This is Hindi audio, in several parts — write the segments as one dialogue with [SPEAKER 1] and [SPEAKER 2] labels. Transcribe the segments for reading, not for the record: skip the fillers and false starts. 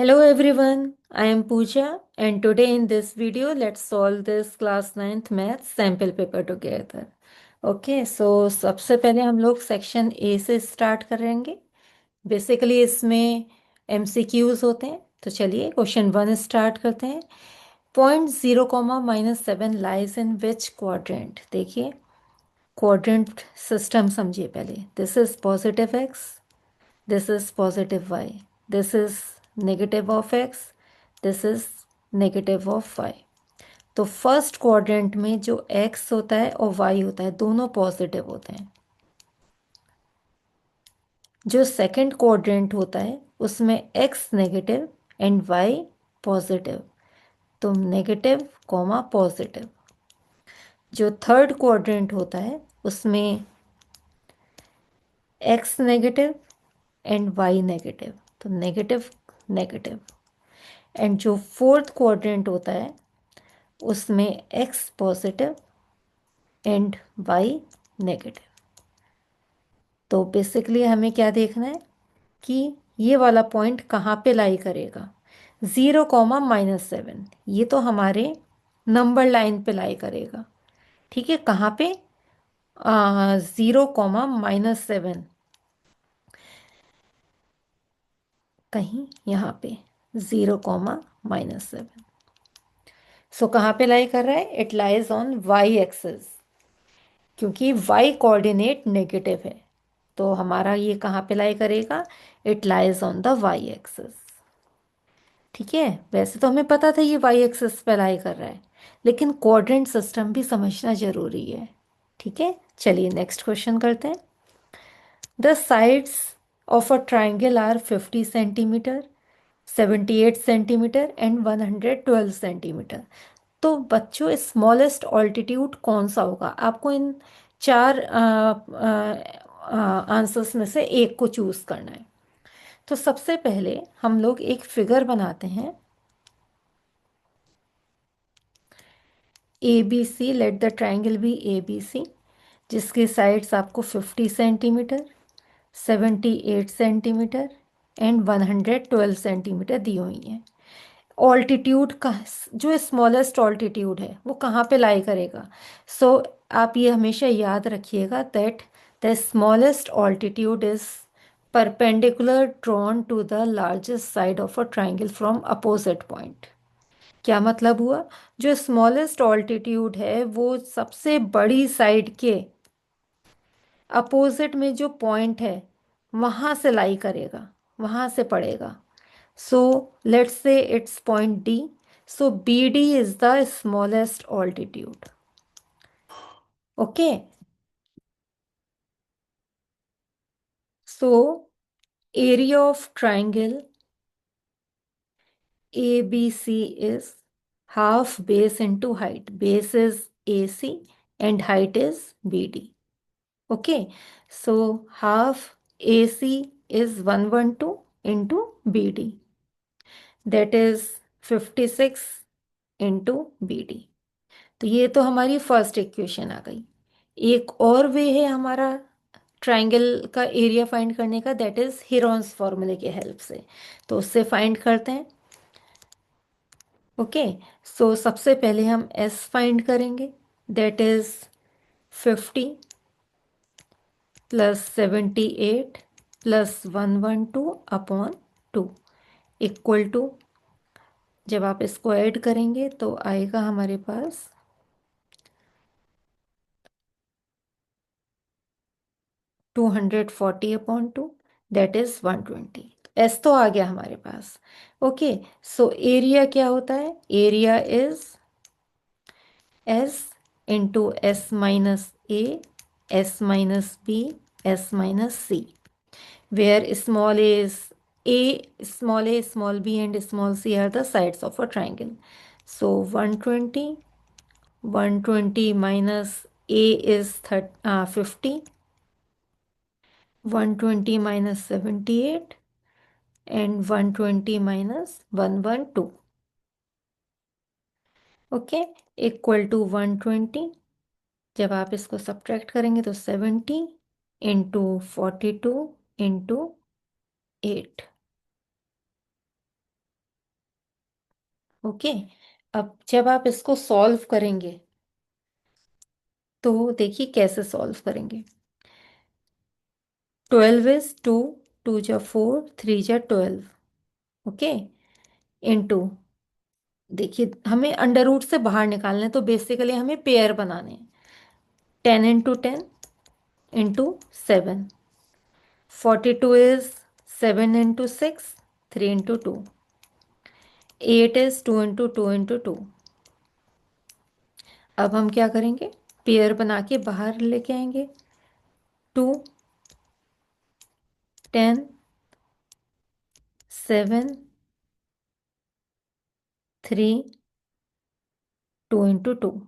[SPEAKER 1] Hello everyone, I am Pooja and today in this video let's solve this class 9th math sample paper together. Okay, so सबसे पहले हम लोग सेक्शन ए से स्टार्ट करेंगे। बेसिकली इसमें MCQs होते हैं। तो चलिए क्वेश्चन 1 स्टार्ट करते हैं। Point 0, -7 lies in which quadrant. देखिए क्वाड्रेंट सिस्टम समझिए पहले। This is positive x, this is positive y, this is negative of x, this is negative of y। तो फर्स्ट क्वाड्रेंट में जो x होता है और y होता है दोनों पॉजिटिव होते हैं। जो सेकंड क्वाड्रेंट होता है उसमें x negative and y positive, तो नेगेटिव कॉमा पॉजिटिव। जो थर्ड क्वाड्रेंट होता है उसमें x negative and y negative, तो नेगेटिव नेगेटिव। एंड जो फोर्थ क्वाड्रेंट होता है उसमें x positive and y negative. तो बेसिकली हमें क्या देखना है कि ये वाला पॉइंट कहाँ पे लाई करेगा। 0, -7 ये तो हमारे नंबर लाइन पे लाई करेगा। ठीक है, कहाँ पे? 0, -7 कहीं यहाँ पे 0, -7। सो कहाँ पे लाई कर रहा है? It lies on y axis, क्योंकि y कोऑर्डिनेट नेगेटिव है। तो हमारा ये कहाँ पे लाई करेगा? It lies on the y axis. ठीक है, वैसे तो हमें पता था ये y एक्सिस पे लाई कर रहा है, लेकिन कोऑर्डिनेट सिस्टम भी समझना जरूरी है। ठीक है, चलिए नेक्स्ट क्वेश्चन करते हैं। The sides of a triangle are 50 centimetre, 78 centimetre and 112 centimetre. तो बच्चों स्मॉलेस्ट ऑल्टीट्यूड कौन सा होगा? आपको इन चार आंसर्स में से एक को चूज करना है। तो सबसे पहले हम लोग एक फिगर बनाते हैं। A B C, let the triangle be A B C, जिसकी साइड्स आपको 50 सेंटीमीटर, 78 सेंटीमीटर एंड 112 सेंटीमीटर दी हुई हैं। ऑल्टीट्यूड का जो स्मॉलेस्ट ऑल्टीट्यूड है वो कहाँ पे लाई करेगा? सो आप ये हमेशा याद रखिएगा that the smallest altitude is perpendicular drawn to the largest side of a triangle from opposite point. क्या मतलब हुआ? जो स्मॉलेस्ट ऑल्टीट्यूड है वो सबसे बड़ी साइड के अपोजिट में जो पॉइंट है वहां से लाई करेगा, वहां से पड़ेगा। So let's say it's point D. So BD is the smallest altitude. Okay. So area of triangle ABC is half base into height. Base is AC and height is BD. Okay. So half AC is 112 into BD. That is 56 into BD. तो ये तो हमारी फर्स्ट इक्वेशन आ गई। एक और वे है हमारा ट्राइंगल का एरिया फाइंड करने का, दैट इज हिरोन्स फॉर्मूले के हेल्प से। तो उससे फाइंड करते हैं। ओके, सो सबसे पहले हम एस फाइंड करेंगे, that is 50 plus 78 plus 112 upon 2 equal to, जब आप इसको ऐड करेंगे तो आएगा हमारे पास 240 अपॉन 2, दैट इज 120। एस तो आ गया हमारे पास। ओके, सो एरिया क्या होता है? Area is s into s minus s minus b, s minus c, where small b and small c are the sides of a triangle. So 120, 120 minus a is 50, 120 minus 78 and 120 minus 112, okay, equal to 120। जब आप इसको सब्ट्रैक्ट करेंगे तो 70 इंटू 42 इंटू 8, ओके। अब जब आप इसको सॉल्व करेंगे तो देखिए कैसे सॉल्व करेंगे। 12 is 2, 2 जा 4, 3 जा 12। ओके। इनटू, देखिए हमें अंडर रूट से बाहर निकालना है तो बेसिकली हमें पेयर बनाने हैं। 10 into 10 into 7। 42 is 7 into 6, 3 into 2। 8 is 2 into 2 into 2। अब हम क्या करेंगे, पेयर बना के बाहर लेके आएंगे। 2, 10, 7, 3, 2 into 2।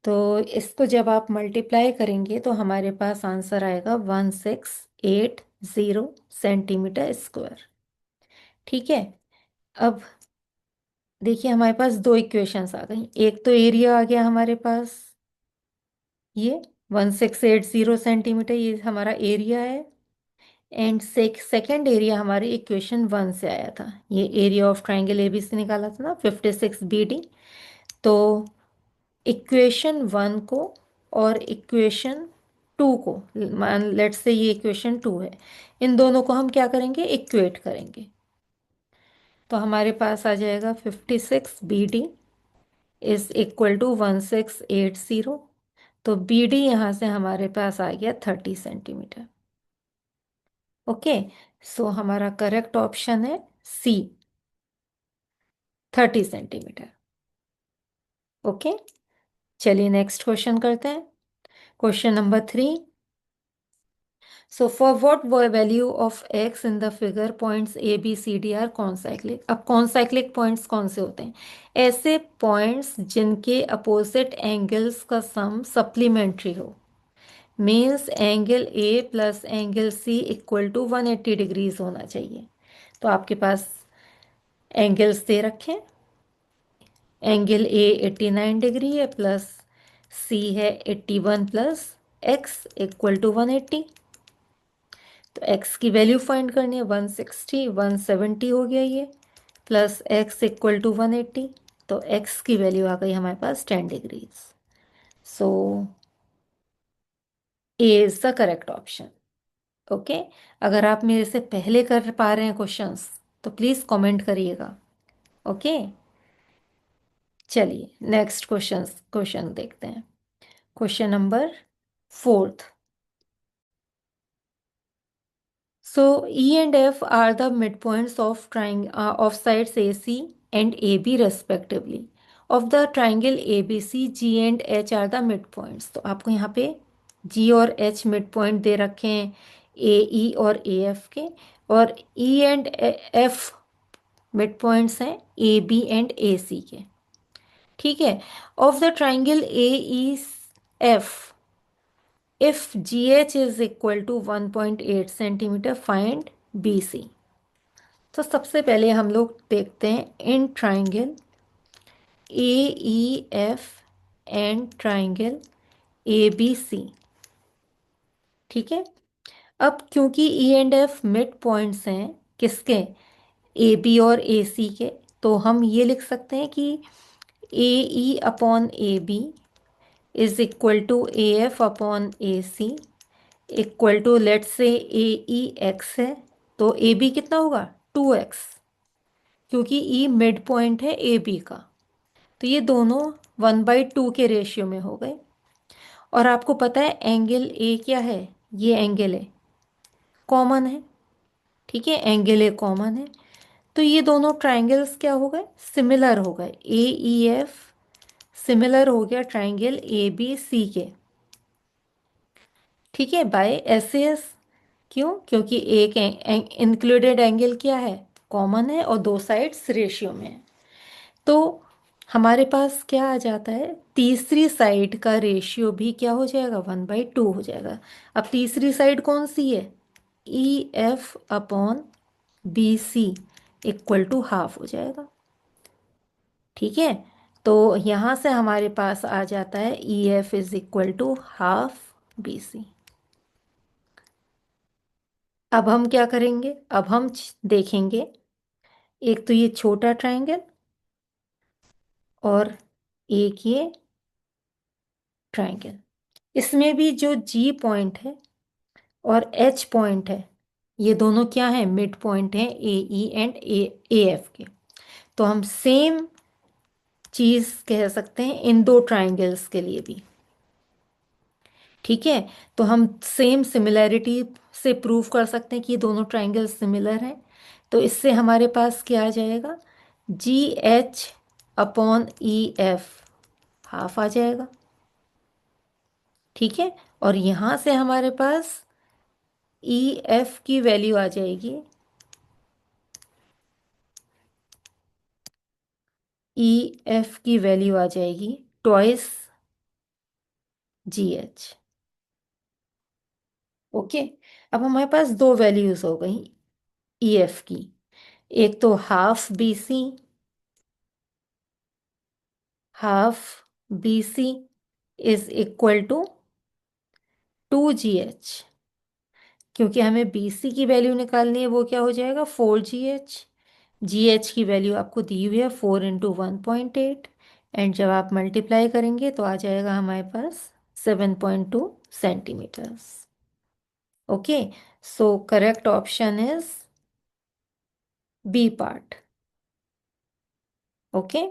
[SPEAKER 1] तो इसको जब आप मल्टीप्लाई करेंगे तो हमारे पास आंसर आएगा 1680 सेंटीमीटर स्क्वायर। ठीक है। अब देखिए हमारे पास दो इक्वेशंस आ गई। एक तो एरिया आ गया हमारे पास, ये 1680 सेंटीमीटर, ये हमारा एरिया है। एंड सेकेंड एरिया हमारे इक्वेशन 1 से आया था, ये एरिया ऑफ ट्राइंगल एबीसी निकाला था ना, 56 BD। तो इक्वेशन 1 को और इक्वेशन 2 को, मान लेट्स से ये इक्वेशन 2 है, इन दोनों को हम क्या करेंगे, इक्वेट करेंगे। तो हमारे पास आ जाएगा 56 BD इज इक्वल टू 1680। तो BD यहाँ से हमारे पास आ गया 30 सेंटीमीटर। ओके। सो हमारा करेक्ट ऑप्शन है सी, 30 सेंटीमीटर। ओके। चलिए नेक्स्ट क्वेश्चन करते हैं। Question number 3। So for what value of x in the figure points ABCD are concyclic. अब कॉन्साइक्लिक पॉइंट्स कौन से होते हैं, ऐसे पॉइंट्स जिनके अपोजिट एंगल्स का सम सप्लीमेंट्री हो। Means angle A plus angle C equal to 180 degrees होना चाहिए। तो आपके पास एंगल्स दे रखे हैं। एंगल A 89 डिग्री है, प्लस C है 81 प्लस x इक्वल टू 180। तो x की वैल्यू फाइंड करनी है, 160, 170 हो गया ये, प्लस x इक्वल टू 180। तो x की वैल्यू आ गई हमारे पास 10 degrees. So A is the correct option. Okay. अगर आप मेरे से पहले कर पा रहे हैं क्वेश्चंस तो प्लीज कमेंट करिएगा। ओके। चलिए नेक्स्ट क्वेश्चन देखते हैं। Question number 4। So E and F are the midpoints of of sides AC and AB respectively. Of the triangle ABC, G and H are the midpoints. तो आपको यहाँ पे G और H midpoint दे रखे हैं, AE और AF के, और E and F midpoints हैं AB and AC के। ठीक है। Of the triangle AEF, if GH is equal to 1.8 centimetre, find BC। तो सबसे पहले हम लोग देखते हैं in triangle AEF and triangle ABC। ठीक है। अब क्योंकि E and F mid points हैं किसके, AB और AC के, तो हम ये लिख सकते हैं कि AE upon AB is equal to AF upon AC equal to, let say AE x है तो AB कितना होगा, 2x, क्योंकि E मिड पॉइंट है AB का। तो ये दोनों 1/2 के रेशियो में हो गए। और आपको पता है एंगल A क्या है, ये एंगल है, कॉमन है। ठीक है, एंगल A कॉमन है। तो ये दोनों ट्राइंगल्स क्या हो गए, सिमिलर हो गए। AEF सिमिलर हो गया ट्राइंगल ABC के। ठीक है, बाय SAS। क्यों, क्योंकि एक इंक्लूडेड एंगल क्या है, कॉमन है, और दो साइड्स रेशियो में है। तो हमारे पास क्या आ जाता है, तीसरी साइड का रेशियो भी क्या हो जाएगा, 1/2 हो जाएगा। अब तीसरी साइड कौन सी है, EF upon BC equal to half हो जाएगा। ठीक है। तो यहाँ से हमारे पास आ जाता है EF is equal to half BC। अब हम क्या करेंगे, अब हम देखेंगे एक तो ये छोटा ट्रायंगल और एक ये ट्रायंगल। इसमें भी जो जी पॉइंट है और एच पॉइंट है, ये दोनों क्या है, मिड पॉइंट है ए ई एंड ए एफ के। तो हम सेम चीज कह सकते हैं इन दो ट्रायंगल्स के लिए भी। ठीक है, तो हम सेम सिमिलैरिटी से प्रूव कर सकते हैं कि ये दोनों ट्रायंगल सिमिलर हैं। तो इससे हमारे पास क्या आ जाएगा, G H upon E F half आ जाएगा। ठीक है, और यहां से हमारे पास ई एफ की वैल्यू आ जाएगी, ई एफ की वैल्यू आ जाएगी ट्वाइस जी एच। ओके, अब हमारे पास दो वैल्यूज हो गई ई एफ की। एक तो half b c is equal to 2 GH। क्योंकि हमें बी सी की वैल्यू निकालनी है, वो क्या हो जाएगा, 4 GH। जी एच की वैल्यू आपको दी हुई है 4 × 1.8, एंड जब आप मल्टीप्लाई करेंगे तो आ जाएगा हमारे पास 7.2 centimetres. Okay, so correct option is b part. Okay,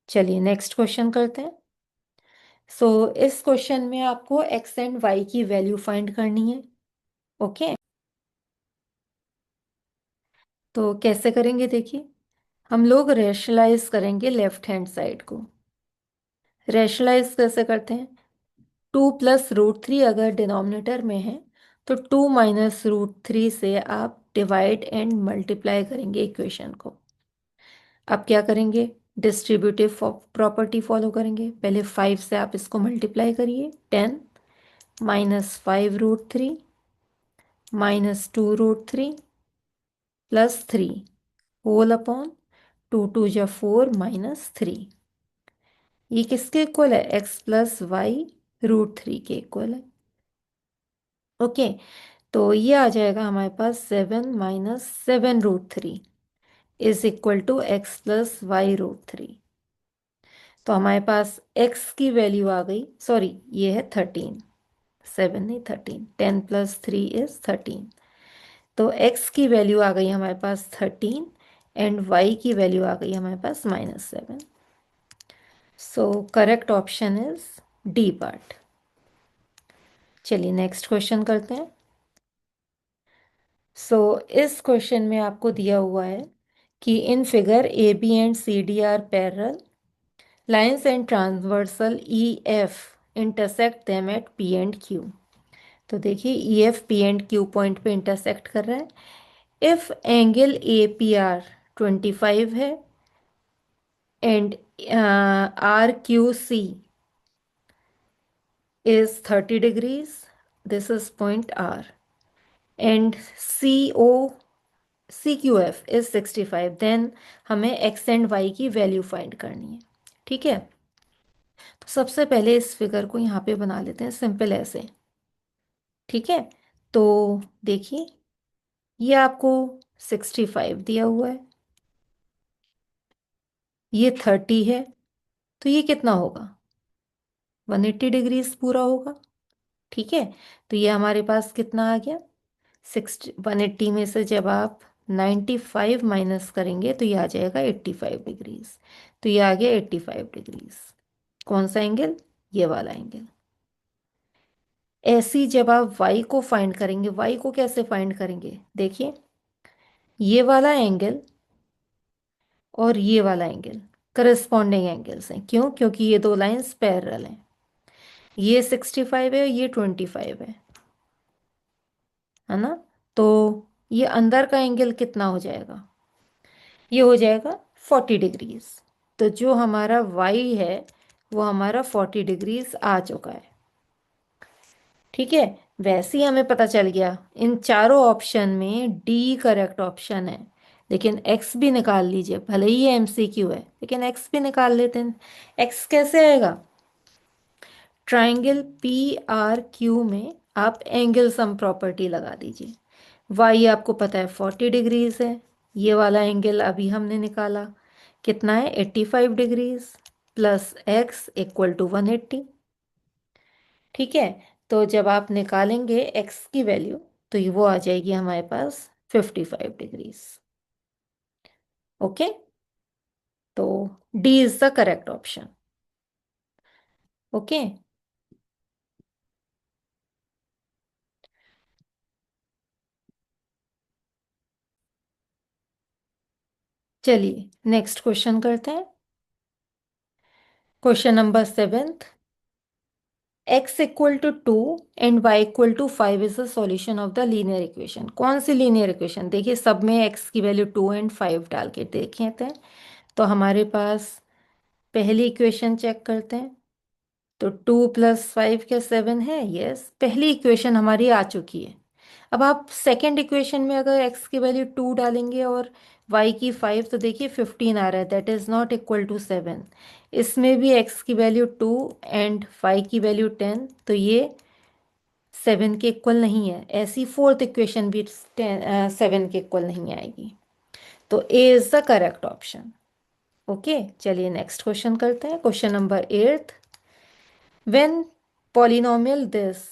[SPEAKER 1] चलिए नेक्स्ट क्वेश्चन करते हैं। सो इस क्वेश्चन में आपको एक्स एंड वाई की वैल्यू फाइंड करनी है। ओके, तो कैसे करेंगे देखिए, हम लोग रेशनलाइज करेंगे लेफ्ट हैंड साइड को। रेशनलाइज कैसे करते हैं, 2 + √3 अगर डिनोमिनेटर में है तो 2 - √3 से आप डिवाइड एंड मल्टीप्लाई करेंगे इक्वेशन को। अब क्या करेंगे, डिस्ट्रीब्यूटिव प्रॉपर्टी फॉलो करेंगे। पहले 5 से आप इसको मल्टीप्लाई करिए, 10 -5√3 -2√3 +3 होल अपॉन 2 × 2 = 4 - 3। ये किसके इक्वल है, x + y√3 के इक्वल है। ओके, तो ये आ जाएगा हमारे पास 7 - 7√3 is equal to x + y√3। तो हमारे पास x की वैल्यू आ गई, सॉरी ये है 13, 7 नहीं 13, 10 + 3 इज 13। तो x की वैल्यू आ गई हमारे पास 13 एंड y की वैल्यू आ गई हमारे पास -7। सो correct option is D part. चलिए नेक्स्ट क्वेश्चन करते हैं। इस क्वेश्चन में आपको दिया हुआ है कि in figure a b and c d are parallel, lines and transversal e f intersect them at p and q. तो देखिए e f p and q point पे इंटरसेक्ट कर रहा है। If angle a p r 25 है and r q c is 30 degrees, this is point R, and CQF is 65, then हमें x एंड y की वैल्यू फाइंड करनी है। ठीक है, तो सबसे पहले इस फिगर को यहाँ पे बना लेते हैं सिंपल ऐसे। ठीक है, तो देखिए ये आपको 65 दिया हुआ है, ये 30 है, तो ये कितना होगा, 180 डिग्रीज पूरा होगा। ठीक है, तो ये हमारे पास कितना आ गया, 180 में से जब आप 95 माइनस करेंगे तो ये आ जाएगा 85 डिग्रीज। तो ये आ गया 85 डिग्रीज। कौन सा एंगल, ये वाला एंगल। ऐसी जब आप y को फाइंड करेंगे, y को कैसे फाइंड करेंगे, देखिए ये वाला एंगल और ये वाला एंगल करस्पॉन्डिंग एंगल्स हैं। क्यों, क्योंकि ये दो लाइंस पैरेलल हैं, ये 65 है और ये 25 है ना। तो ये अंदर का एंगल कितना हो जाएगा, ये हो जाएगा 40 डिग्रीज। तो जो हमारा y है वो हमारा 40 डिग्रीज आ चुका है। ठीक है, वैसे ही हमें पता चल गया इन चारों ऑप्शन में डी करेक्ट ऑप्शन है। लेकिन x भी निकाल लीजिए, भले ही ये MCQ है लेकिन x भी निकाल लेते हैं। x कैसे आएगा, ट्राइंगल पी आर क्यू में आप एंगल सम प्रॉपर्टी लगा दीजिए। y आपको पता है 40 डिग्रीज है, ये वाला एंगल अभी हमने निकाला, कितना है 85 degrees, plus x equal to 180। ठीक है, तो जब आप निकालेंगे एक्स की वैल्यू तो ये वो आ जाएगी हमारे पास 55 डिग्रीज। ओके, तो d is the correct option. Okay, चलिए नेक्स्ट क्वेश्चन करते हैं। Question number 7, x equal to 2 and y equal to 5 is the solution of the linear equation. कौन सी लीनियर इक्वेशन? देखिए सब में x की वैल्यू 2 एंड 5 डाल के देखे थे। तो हमारे पास पहली इक्वेशन चेक करते हैं। तो 2 + 5 क्या 7 है? यस, पहली इक्वेशन हमारी आ चुकी है। अब आप सेकंड इक्वेशन में अगर x की वैल्यू 2 डालेंगे और y की 5, तो देखिए 15 आ रहा है, that is not equal to 7। इसमें भी x की वैल्यू 2 एंड y की वैल्यू 10, तो ये 7 के इक्वल नहीं है। ऐसी फोर्थ इक्वेशन भी 7 के इक्वल नहीं आएगी। तो A is the correct option. Okay, चलिए नेक्स्ट क्वेश्चन करते हैं। Question number 8, when polynomial this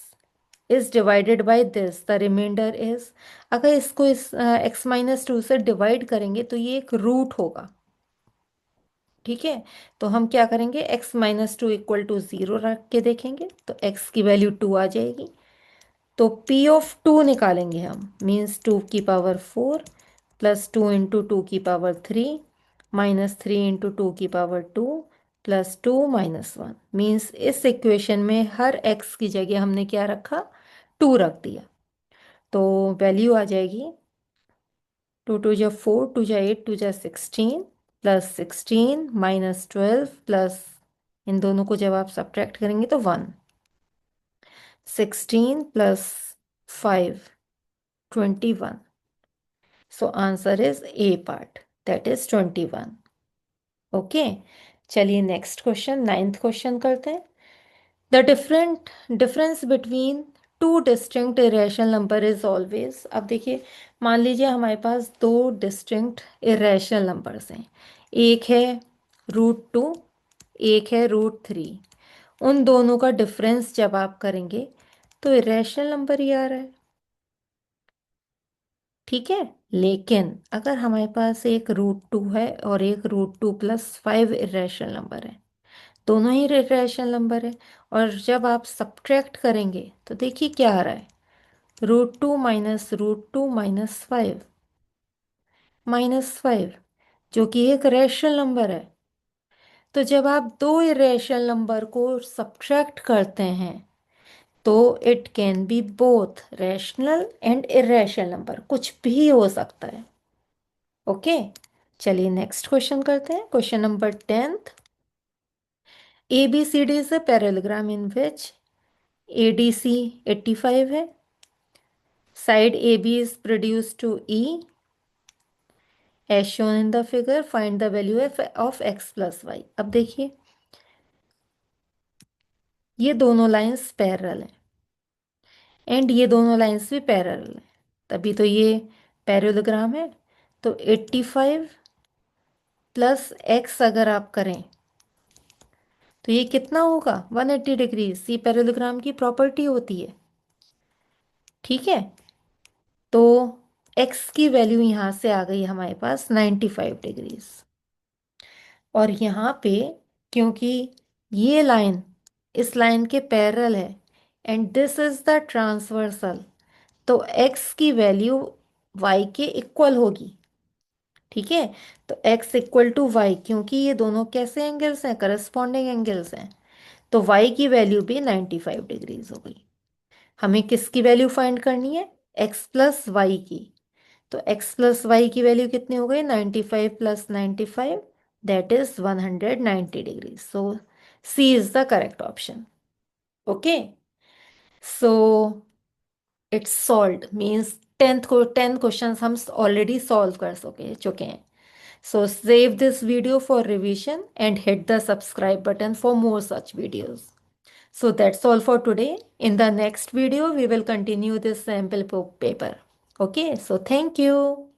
[SPEAKER 1] is divided by this the remainder is. अगर इसको इस x-2 से डिवाइड करेंगे तो ये एक रूट होगा। ठीक है, तो हम क्या करेंगे, x-2 इक्वल टू 0 रख के देखेंगे तो x की वैल्यू 2 आ जाएगी। तो p ऑफ 2 निकालेंगे हम, मीन्स 2 की पावर 4 प्लस 2 × 2 की पावर 3 माइनस 3 × 2 की पावर 2 प्लस 2 - 1, मीन्स इस इक्वेशन में हर x की जगह हमने क्या रखा, 2 रख दिया। तो वैल्यू आ जाएगी 2 × 2 = 4, 2 × 8 = 16 प्लस 16 माइनस 12 प्लस, इन दोनों को जब आप सब्ट्रैक्ट करेंगे तो 1, 16 plus 5, 21। So answer is a part, that is 21। Okay, चलिए नेक्स्ट क्वेश्चन, नाइन्थ क्वेश्चन करते हैं। The difference between two distinct irrational number is always. अब देखिए, मान लीजिए हमारे पास दो डिस्टिंक्ट इरेशनल नंबर्स हैं, एक है √2, एक है √3। उन दोनों का डिफरेंस जब आप करेंगे तो इरेशनल नंबर ही आ रहा है। ठीक है, लेकिन अगर हमारे पास एक √2 है और एक √2 + 5 इरेशनल नंबर है, दोनों ही इरेशनल नंबर है, और जब आप सब्ट्रैक्ट करेंगे तो देखिए क्या आ रहा है, √2 माइनस √2 -5 जो कि एक रैशनल नंबर है। तो जब आप दो इरेशनल नंबर को सब्ट्रैक्ट करते हैं तो it can be both rational and irrational number, कुछ भी हो सकता है। ओके, चलिए नेक्स्ट क्वेश्चन करते हैं। Question number 10th, ABCD is a parallelogram in which ADC 85 है, side AB is produced to E as shown in the figure, find the value of x plus y। अब देखिए ये दोनों लाइंस पैरेलल हैं एंड ये दोनों लाइंस भी पैरेलल हैं, तभी तो ये पैरेललोग्राम है। तो 85 प्लस x अगर आप करें तो ये कितना होगा, 180 डिग्री। सी पैरेललोग्राम की प्रॉपर्टी होती है। ठीक है, तो x की वैल्यू यहाँ से आ गई हमारे पास 95 डिग्रीज। और यहाँ पे क्योंकि ये लाइन इस लाइन के पैरेलल है and this is the transversal, तो x की वैल्यू y के इक्वल होगी। ठीक है, तो x इक्वल टू वाई, क्योंकि ये दोनों कैसे एंगल्स हैं, करस्पॉन्डिंग एंगल्स हैं, तो y की वैल्यू भी 95 डिग्रीज हो गई। हमें किसकी वैल्यू फाइंड करनी है, x प्लस वाई की। तो x प्लस वाई की वैल्यू कितनी हो गई, 95 plus 95, that is 190 degree. So c is the correct option. Okay, so it's solved, means 10 question हम ऑलरेडी सॉल्व कर चुके हैं। So save this video for revision and hit the subscribe button for more such videos. So that's all for today. In the next video, we will continue this sample paper. Okay, so thank you.